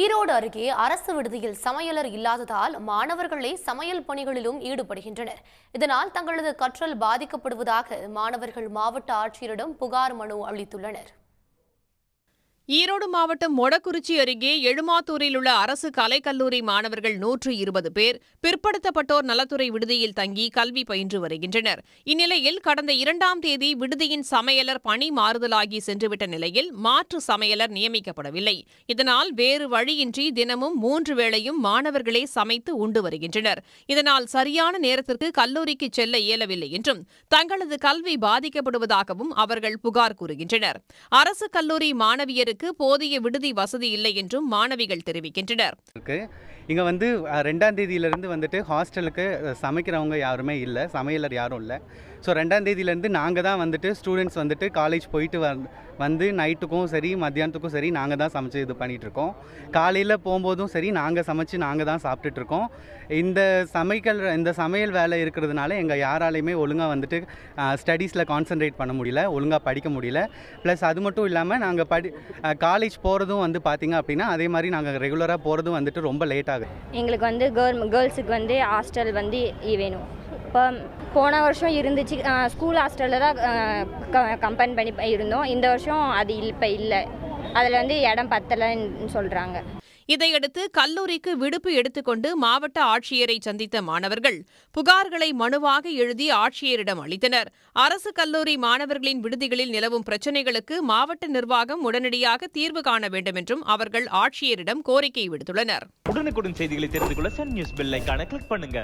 ஈரோடு அருகே அரசு விடுதியில் சமையலர் இல்லாததால் மாணவர்களே சமையல் பணிகளிலும் ஈடுபடுகின்றனர். இதனால் தங்களது கற்றல் பாதிக்கப்படுவதாக மாணவர்கள் மாவட்ட ஆட்சியரிடம் புகார் மனு அளித்துள்ளனர். ஈரோடு மாவட்டம் மொடக்குறிச்சி அருகே எழுமாத்தூரில் உள்ள அரசு கலைக்கல்லூரி மாணவர்கள் 120 பேர் பிற்படுத்தப்பட்டோர் நலத்துறை விடுதியில் தங்கி கல்வி பயின்று வருகின்றனர். இந்நிலையில் கடந்த 2ஆம் தேதி விடுதியின் சமையலர் பணி மாறுதலாகி சென்றுவிட்ட நிலையில் மாற்று சமையலர் நியமிக்கப்படவில்லை. இதனால் வேறு வழியின்றி தினமும் 3 வேளையும் மாணவர்களே சமைத்து உண்டு வருகின்றனர். இதனால் சரியான நேரத்திற்கு கல்லூரிக்கு செல்ல இயலவில்லை என்றும் தங்களது கல்வி பாதிக்கப்படுவதாகவும் அவர்கள் புகார் கூறுகின்றனர். அரசு கல்லூரி மாணவியருக்கு போதிய விடுதி வசதி இல்லை என்றும் மாணவிகள் தெரிவிக்கின்றனர். இங்கே 2ஆம் தேதியிலிருந்து ஹாஸ்டலுக்கு சமைக்கிறவங்க யாருமே இல்லை, சமையலர் யாரும் இல்லை. ஸோ 2ஆம் தேதியிலேருந்து நாங்கள் தான் ஸ்டூடெண்ட்ஸ் காலேஜ் போயிட்டு வந்து நைட்டுக்கும் சரி மத்தியானத்துக்கும் சரி நாங்கள் தான் சமைச்சு இது பண்ணிகிட்ருக்கோம். காலையில் போகும்போதும் சரி நாங்கள் சமைச்சு நாங்கள் தான் சாப்பிட்டுட்ருக்கோம். இந்த சமையல் வேலை இருக்கிறதுனால எங்கள் யாராலையுமே ஒழுங்காக ஸ்டடீஸில் கான்சன்ட்ரேட் பண்ண முடியல, ஒழுங்காக படிக்க முடியல. ப்ளஸ் அது மட்டும் இல்லாமல் நாங்கள் காலேஜ் போகிறதும் பார்த்திங்க அப்படின்னா அதே மாதிரி நாங்கள் ரெகுலராக போகிறதும் ரொம்ப லேட் ஆகுது. எங்களுக்கு கேர்ள்ஸுக்கு ஹாஸ்டல் வேணும். இப்போ போன வருஷம் இருந்துச்சு, ஸ்கூல் ஹாஸ்டலில் தான் கம்பைன் பண்ணி இருந்தோம். இந்த வருஷம் அது இப்போ இல்லை, அதில் இடம் பத்தலைன்னு சொல்கிறாங்க. இதையடுத்து கல்லூரிக்கு விடுப்பு எடுத்துக்கொண்டு மாவட்ட ஆட்சியரை சந்தித்த மாணவர்கள் புகார்களை மனுவாக எழுதி ஆட்சியரிடம் அளித்தனர். அரசு கல்லூரி மாணவர்களின் விடுதிகளில் நிலவும் பிரச்சினைகளுக்கு மாவட்ட நிர்வாகம் உடனடியாக தீர்வு காண வேண்டும் என்றும் அவர்கள் ஆட்சியரிடம் கோரிக்கை விடுத்துள்ளனர். உடனுக்குடன் செய்திகளை தெரிந்து கொள்ள சன் நியூஸ் பெல் ஐகானை கிளிக் பண்ணுங்க.